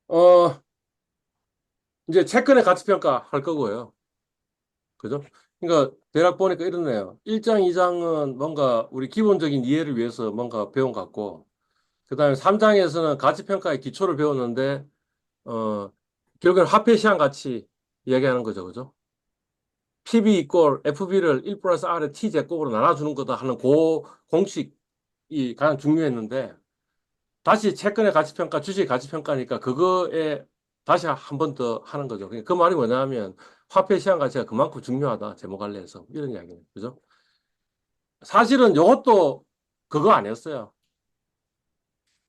어, 이제 채권의 가치평가 할 거고요. 그죠? 그러니까 대략 보니까 이렇네요. 1장, 2장은 뭔가 우리 기본적인 이해를 위해서 뭔가 배운 것 같고, 그 다음에 3장에서는 가치평가의 기초를 배웠는데, 어, 결국엔 화폐 시장 가치 이야기하는 거죠. 그죠? PB 이꼴 FB를 1 플러스 R의 T 제곱으로 나눠주는 거다 하는 그 공식이 가장 중요했는데, 다시 채권의 가치평가, 주식의 가치평가니까 그거에 다시 한 번 더 하는 거죠. 그 말이 뭐냐면 화폐 시장 가치가 그만큼 중요하다. 제목 관련해서 이런 이야기는 그죠? 사실은 이것도 그거 아니었어요.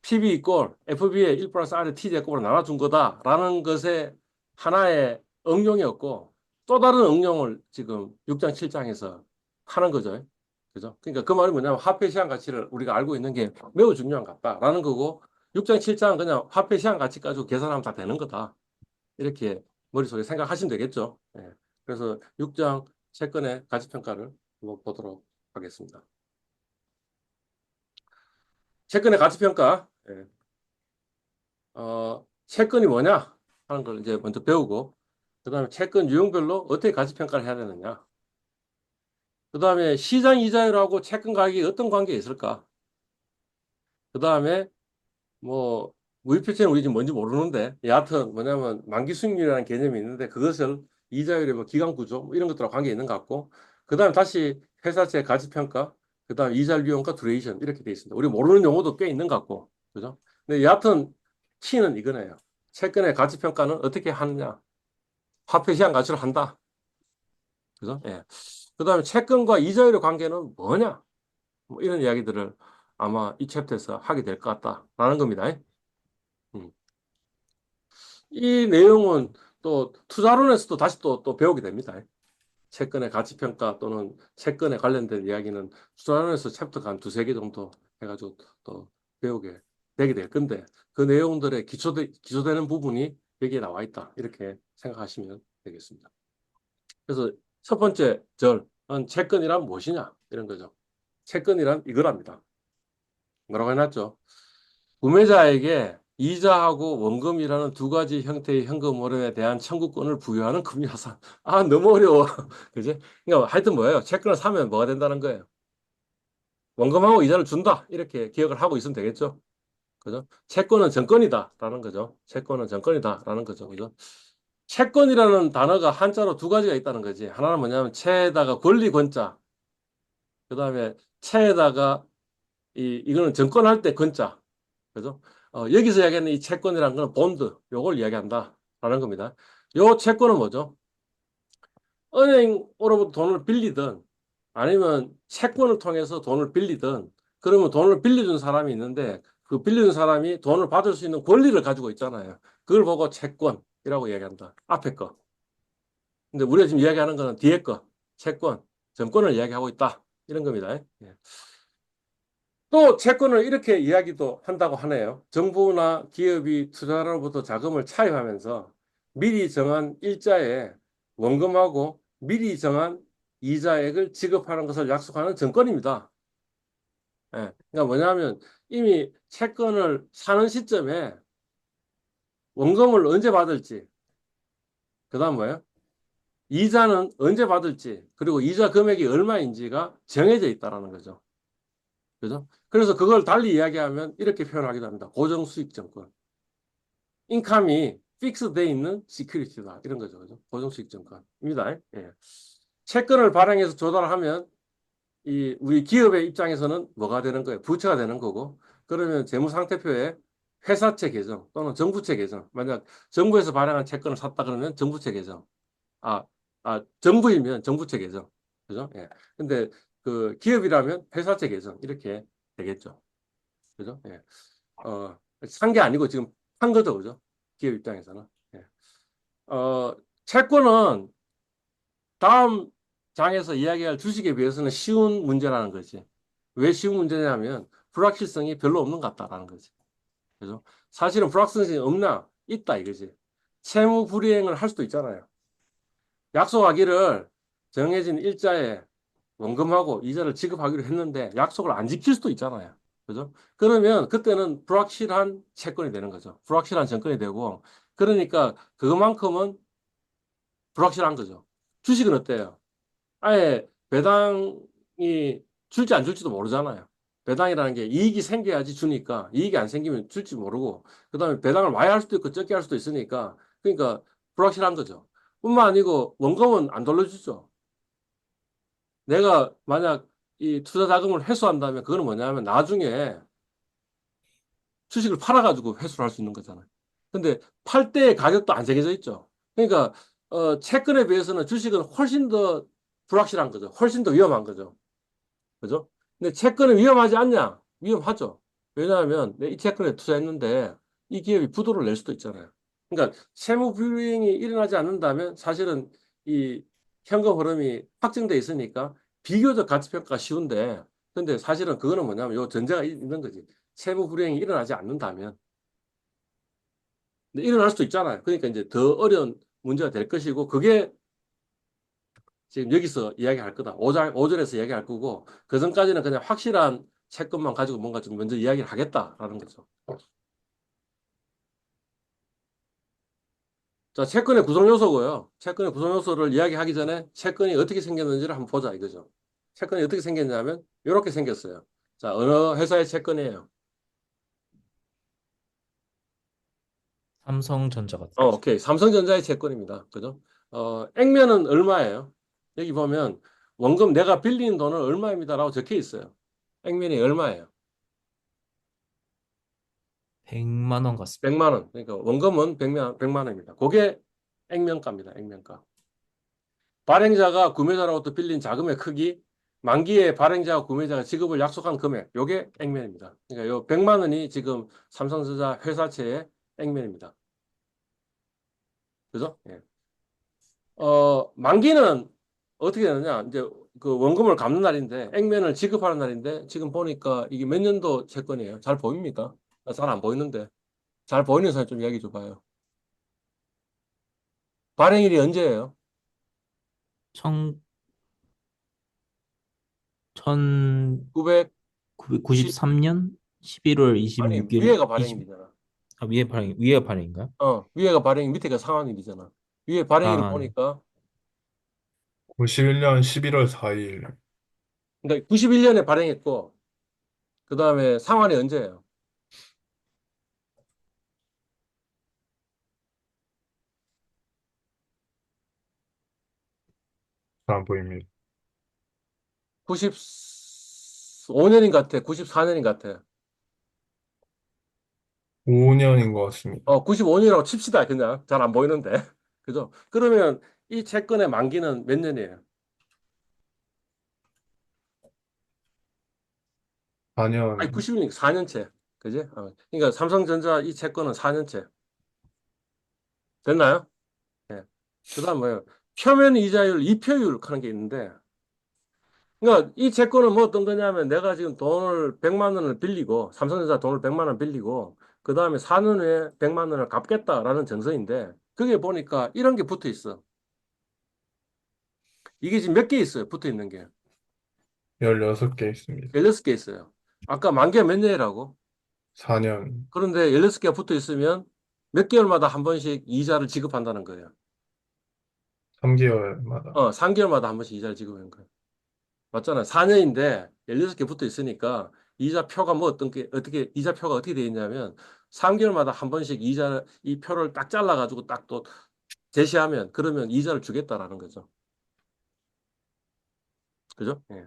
PB 이꼴 FB의 1 플러스 R의 T 제곱으로 나눠준 거다라는 것의 하나의 응용이었고 또 다른 응용을 지금 6장, 7장에서 하는 거죠. 그죠? 그러니까 그 말이 뭐냐면 화폐 시장 가치를 우리가 알고 있는 게 매우 중요한 것 같다라는 거고 6장, 7장은 그냥 화폐 시장 가치 가지고 계산하면 다 되는 거다. 이렇게 머릿속에 생각하시면 되겠죠. 예. 그래서 6장 채권의 가치 평가를 한번 보도록 하겠습니다. 채권의 가치 평가. 예. 채권이 뭐냐 하는 걸 이제 먼저 배우고 그다음에 채권 유형별로 어떻게 가치 평가를 해야 되느냐. 그다음에 시장 이자율하고 채권 가격이 어떤 관계가 있을까? 그다음에 뭐 무이표체는 우리 지금 뭔지 모르는데 여하튼 뭐냐면 만기 수익률이라는 개념이 있는데 그것을 이자율의 뭐 기간 구조 뭐 이런 것들과 관계 있는 것 같고 그다음에 다시 회사채 가치 평가 그다음 이자 유형과 듀레이션 이렇게 돼 있습니다. 우리 모르는 용어도 꽤 있는 것 같고 그죠? 근데 여하튼 키는 이거네요. 채권의 가치 평가는 어떻게 하느냐? 화폐 시장 가치로 한다. 그죠? 예. 그다음에 채권과 이자율의 관계는 뭐냐? 뭐 이런 이야기들을 아마 이 챕터에서 하게 될 것 같다라는 겁니다. 음. 이 내용은 또 투자론에서도 다시 또 배우게 됩니다. 채권의 가치평가 또는 채권에 관련된 이야기는 투자론에서 챕터가 한 두세 개 정도 해가지고 또 배우게 되게 될 건데 그 내용들의 기초되는 부분이 여기에 나와 있다. 이렇게 생각하시면 되겠습니다. 그래서 첫 번째 절은 채권이란 무엇이냐? 이런 거죠. 채권이란 이거랍니다. 뭐라고 해놨죠? 구매자에게 이자하고 원금이라는 두 가지 형태의 현금흐름에 대한 청구권을 부여하는 금융자산. 아, 너무 어려워. 그지? 그러니까 하여튼 뭐예요? 채권을 사면 뭐가 된다는 거예요? 원금하고 이자를 준다. 이렇게 기억을 하고 있으면 되겠죠? 그죠? 채권은 정권이다라는 거죠. 채권은 정권이다라는 거죠. 그죠? 채권이라는 단어가 한자로 두 가지가 있다는 거지. 하나는 뭐냐면 채에다가 권리 권자. 그다음에 채에다가 이거는 정권할 때 권자. 그죠? 여기서 이야기하는 이 채권이라는 건 본드, 요걸 이야기한다라는 겁니다. 요 채권은 뭐죠? 은행으로부터 돈을 빌리든 아니면 채권을 통해서 돈을 빌리든 그러면 돈을 빌려준 사람이 있는데 그 빌려준 사람이 돈을 받을 수 있는 권리를 가지고 있잖아요. 그걸 보고 채권이라고 이야기한다. 앞에 거. 근데 우리가 지금 이야기하는 거는 뒤에 거. 채권, 정권을 이야기하고 있다. 이런 겁니다. 예. 또 채권을 이렇게 이야기도 한다고 하네요. 정부나 기업이 투자로부터 자금을 차입하면서 미리 정한 일자에 원금하고 미리 정한 이자액을 지급하는 것을 약속하는 정권입니다. 예. 그러니까 뭐냐면 이미 채권을 사는 시점에 원금을 언제 받을지, 그다음 뭐예요? 이자는 언제 받을지, 그리고 이자 금액이 얼마인지가 정해져 있다라는 거죠. 그죠? 그래서 그걸 달리 이야기하면 이렇게 표현하기도 합니다. 고정수익증권. 인컴이 픽스돼 있는 시큐리티다. 이런 거죠. 그죠? 고정수익증권입니다. 예. 채권을 발행해서 조달하면 이 우리 기업의 입장에서는 뭐가 되는 거예요? 부채가 되는 거고. 그러면 재무상태표에 회사채 계정 또는 정부채 계정. 만약 정부에서 발행한 채권을 샀다 그러면 정부채 계정. 아, 정부이면 정부채 계정. 그죠? 예. 근데 그 기업이라면 회사채 계정. 이렇게 되겠죠. 그죠? 예. 산 게 아니고 지금 판 거죠. 그죠? 기업 입장에서는. 예. 채권은 다음 장에서 이야기할 주식에 비해서는 쉬운 문제라는 거지. 왜 쉬운 문제냐면 불확실성이 별로 없는 것 같다라는 거지. 그죠? 사실은 불확실성이 없나? 있다 이거지. 채무 불이행을 할 수도 있잖아요. 약속하기를 정해진 일자에 원금하고 이자를 지급하기로 했는데 약속을 안 지킬 수도 있잖아요. 그죠? 그러면 그때는 불확실한 채권이 되는 거죠. 불확실한 정권이 되고, 그러니까 그것만큼은 불확실한 거죠. 주식은 어때요? 아예 배당이 줄지 안 줄지도 모르잖아요. 배당이라는 게 이익이 생겨야지 주니까 이익이 안 생기면 줄지 모르고 그다음에 배당을 많이 할 수도 있고 적게 할 수도 있으니까 그러니까 불확실한 거죠. 뿐만 아니고 원금은 안 돌려주죠. 내가 만약 이 투자 자금을 회수한다면 그거는 뭐냐면 나중에 주식을 팔아가지고 회수를 할 수 있는 거잖아요. 근데 팔 때의 가격도 안 정해져 있죠. 그러니까 채권에 비해서는 주식은 훨씬 더 불확실한 거죠. 훨씬 더 위험한 거죠. 그죠? 근데 채권은 위험하지 않냐? 위험하죠. 왜냐하면 내 이 채권에 투자했는데 이 기업이 부도를 낼 수도 있잖아요. 그러니까 채무 불이행이 일어나지 않는다면 사실은 이 현금 흐름이 확정돼 있으니까 비교적 가치 평가가 쉬운데 근데 사실은 그거는 뭐냐면 요 전제가 있는 거지. 채무 불이행이 일어나지 않는다면 근데 일어날 수도 있잖아요. 그러니까 이제 더 어려운 문제가 될 것이고 그게 지금 여기서 이야기할 거다. 5절에서 이야기할 거고, 그 전까지는 그냥 확실한 채권만 가지고 뭔가 좀 먼저 이야기를 하겠다라는 거죠. 자, 채권의 구성 요소고요. 채권의 구성 요소를 이야기하기 전에 채권이 어떻게 생겼는지를 한번 보자 이거죠. 채권이 어떻게 생겼냐면, 이렇게 생겼어요. 자, 어느 회사의 채권이에요? 삼성전자 같은데. 오케이. 삼성전자의 채권입니다. 그죠? 액면은 얼마예요? 여기 보면, 원금 내가 빌린 돈은 얼마입니다라고 적혀 있어요. 액면이 얼마예요? 100만 원 같습니다. 100만 원. 그러니까 원금은 100만 원입니다. 그게 액면가입니다. 액면가. 발행자가 구매자로부터 빌린 자금의 크기, 만기에 발행자와 구매자가 지급을 약속한 금액, 요게 액면입니다. 그러니까 요 100만 원이 지금 삼성전자 회사채의 액면입니다. 그죠? 예. 만기는 어떻게 되느냐? 이제 그 원금을 갚는 날인데, 액면을 지급하는 날인데, 지금 보니까 이게 몇 년도 채권이에요? 잘 보입니까? 잘 안 보이는데. 잘 보이는 사람 좀 이야기 줘봐요. 발행일이 언제예요? 1 990 1993년 11월 아니 26일 위에가 20 발행일이잖아. 위에 발행인가요? 위에가 발행, 밑에가 상환일이잖아. 위에 발행일을 아, 네. 보니까 91년 11월 4일. 그러니까 91년에 발행했고 그 다음에 상환이 언제예요? 잘 안 보입니다. 95년인 것 같아. 94년인 것 같아. 5년인 것 같습니다. 95년이라고 칩시다. 그냥 잘 안 보이는데. 그죠? 그러면 이 채권의 만기는 몇 년이에요? 아니 4년, 91년 4년째. 그지? 그러니까 삼성전자 이 채권은 4년째. 됐나요? 예. 그다음 뭐예요? 표면 이자율, 이표율 하는 게 있는데 그러니까 이 채권은 뭐 어떤 거냐면 내가 지금 돈을 100만 원을 빌리고 삼성전자 돈을 100만 원 빌리고 그 다음에 4년 후에 100만 원을 갚겠다라는 정서인데 그게 보니까 이런 게 붙어 있어. 이게 지금 몇 개 있어요. 붙어 있는 게. 16개 있습니다. 16개 있어요. 아까 만기가 몇 년이라고? 4년, 그런데 16개가 붙어 있으면 몇 개월마다 한 번씩 이자를 지급한다는 거예요. 3개월마다. 3개월마다 한 번씩 이자를 지급하는 거예요. 맞잖아요. 4년인데 16개 붙어 있으니까 이자표가 뭐 어떻게 이자표가 어떻게 되어 있냐면 3개월마다 한 번씩 이 표를 딱 잘라가지고 딱 또 제시하면 그러면 이자를 주겠다라는 거죠. 그죠? 예.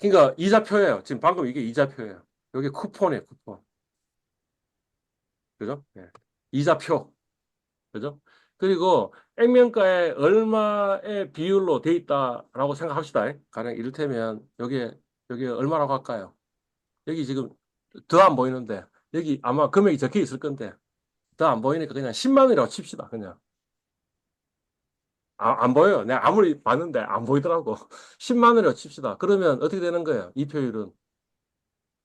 그러니까 이자표예요. 지금 방금 이게 이자표예요. 여기 쿠폰이에요, 쿠폰. 그죠? 예. 이자표. 그죠? 그리고 액면가에 얼마의 비율로 돼 있다라고 생각합시다. 가령 이를테면 여기 얼마라고 할까요? 여기 지금 더 안 보이는데 여기 아마 금액이 적혀 있을 건데 더 안 보이니까 그냥 10만 원이라고 칩시다. 그냥 안 보여요. 내가 아무리 봤는데 안 보이더라고. 10만 원이라고 칩시다. 그러면 어떻게 되는 거예요? 이 표율은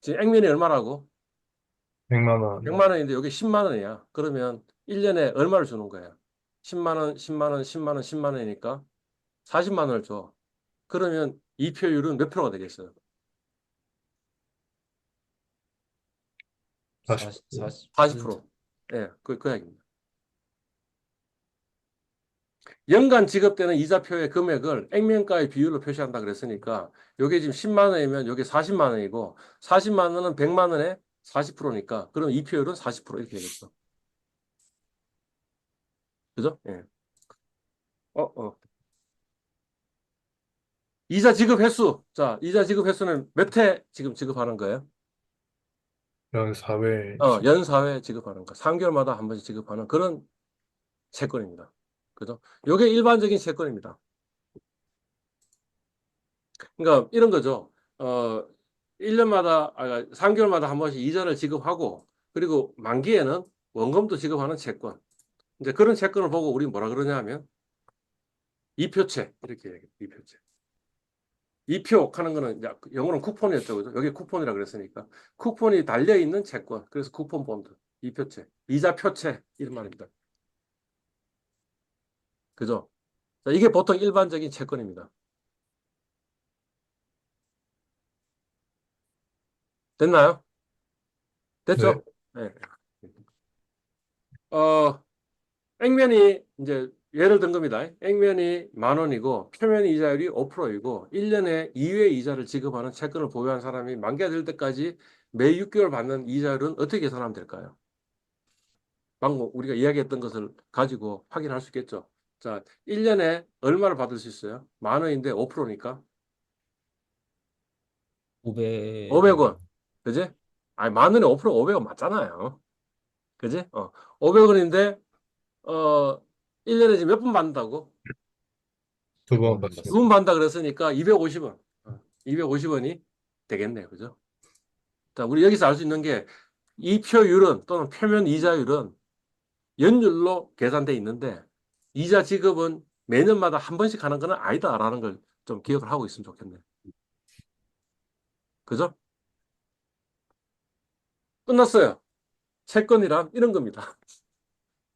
지금 액면이 얼마라고? 100만 원, 100만 원인데 여기 10만 원이야. 그러면 1년에 얼마를 주는 거야? 10만 원, 10만 원, 10만 원, 10만 원이니까 40만 원을 줘. 그러면 이 표율은 몇 프로가 되겠어요? 40%. 40%. 예, 그 이야기입니다. 연간 지급되는 이자표의 금액을 액면가의 비율로 표시한다 그랬으니까 요게 지금 10만 원이면 요게 40만 원이고 40만 원은 100만 원에 40%니까 그럼 이 표율은 40% 이렇게 되겠어. 그죠? 예. 이자 지급 횟수. 자, 이자 지급 횟수는 몇 회 지금 지급하는 거예요? 연 4회 연 4회 지급하는 거. 3개월마다 한 번씩 지급하는 그런 채권입니다. 그죠? 요게 일반적인 채권입니다. 그러니까 이런 거죠. 1년마다, 3개월마다 한 번씩 이자를 지급하고, 그리고 만기에는 원금도 지급하는 채권. 이제 그런 채권을 보고 우리 뭐라 그러냐 하면, 이표채. 이렇게 얘기해요. 이표채. 이표 하는 거는 이제 영어로는 쿠폰이었죠. 그죠? 여기 쿠폰이라 그랬으니까. 쿠폰이 달려있는 채권. 그래서 쿠폰 본드. 이표채. 이자표채. 이런 말입니다. 그죠? 자, 이게 보통 일반적인 채권입니다. 됐나요? 됐죠? 네. 액면이 이제 예를 든 겁니다. 액면이 10,000원이고 표면 이자율이 5%이고 1년에 2회 이자를 지급하는 채권을 보유한 사람이 만기가 될 때까지 매 6개월 받는 이자율은 어떻게 계산하면 될까요? 방금 우리가 이야기했던 것을 가지고 확인할 수 있겠죠. 자, 1년에 얼마를 받을 수 있어요? 10,000원인데 5%니까 500원. 그지? 아니, 10,000원에 5% 500원 맞잖아요. 그지? 500원인데 1년에 지금 몇 번 받는다고? 2번 두 받습니다. 2번 받는다 그랬으니까 250원. 250원이 되겠네요. 그죠? 자, 우리 여기서 알 수 있는 게 이 표율은 또는 표면 이자율은 연율로 계산돼 있는데 이자 지급은 매년마다 한 번씩 하는 건 아니다라는 걸 좀 기억을 하고 있으면 좋겠네요. 그죠? 끝났어요. 채권이란 이런 겁니다.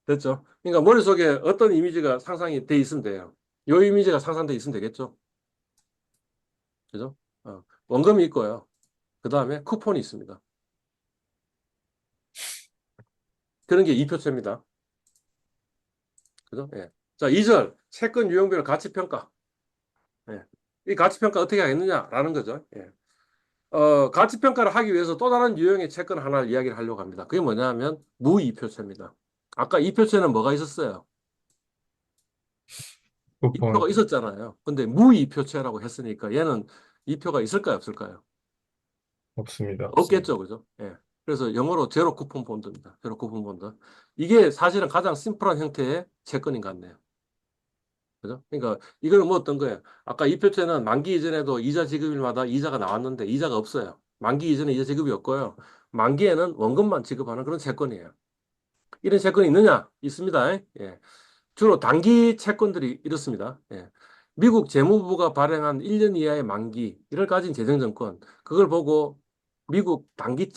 됐죠? 그러니까 머릿속에 어떤 이미지가 상상이 돼 있으면 돼요. 요 이미지가 상상돼 있으면 되겠죠? 그죠? 원금이 있고요. 그 다음에 쿠폰이 있습니다. 그런 게 이표채입니다. 그죠? 예. 자, 2절. 채권 유형별 가치평가. 예. 이 가치평가 어떻게 하겠느냐라는 거죠. 예. 가치평가를 하기 위해서 또 다른 유형의 채권 하나를 이야기를 하려고 합니다. 그게 뭐냐면 무이표채입니다. 아까 이표채는 뭐가 있었어요? 이표가 쿠폰 있었잖아요. 근데 무이표채라고 했으니까 얘는 이표가 있을까요, 없을까요? 없습니다. 없겠죠, 그죠? 예. 그래서 영어로 제로 쿠폰 본드입니다. 제로 쿠폰 본드. 이게 사실은 가장 심플한 형태의 채권인 것 같네요. 그죠? 그러니까 이거는 뭐 어떤 거예요? 아까 이표채는 만기 이전에도 이자 지급일마다 이자가 나왔는데 이자가 없어요. 만기 이전에 이자 지급이 없고요. 만기에는 원금만 지급하는 그런 채권이에요. 이런 채권이 있느냐? 있습니다. 예. 주로 단기 채권들이 이렇습니다. 예. 미국 재무부가 발행한 1년 이하의 만기, 이를 가진 재정정권, 그걸 보고 미국 단기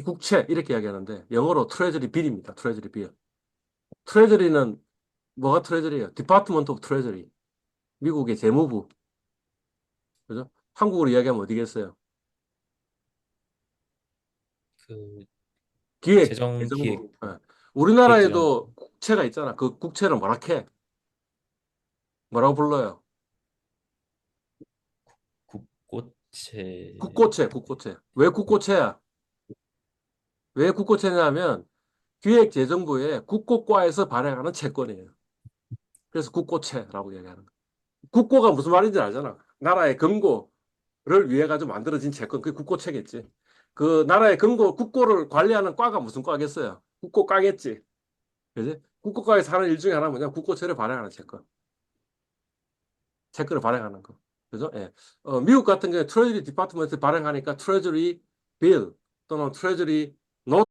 국채, 이렇게 이야기하는데, 영어로 트레저리 빌입니다. 트레저리 빌. 트레저리는 뭐가 트레저리예요? 디파트먼트 오브 트레저리. 미국의 재무부. 그죠? 한국으로 이야기하면 어디겠어요? 그 재정 기획 재정부. 예. 기획재정 우리나라에도 국채가 있잖아. 그 국채를 뭐라 해? 뭐라고 불러요? 국고채 국고채. 왜 국고채야? 왜 국고채냐면 기획재정부의 국고과에서 발행하는 채권이에요. 그래서 국고채라고 얘기하는 거예요. 국고가 무슨 말인지 알잖아. 나라의 금고를 위해 가지고 만들어진 채권. 그게 국고채겠지. 그 나라의 국고를 관리하는 과가 무슨 과겠어요? 국고과겠지. 그지? 국고과에서 하는 일 중에 하나는 뭐냐? 국고채를 발행하는 채권. 채권을 발행하는 거. 그죠? 예. 미국 같은 경우에 트레저리 디파트먼트 발행하니까 트레저리 빌 또는 트레저리 노트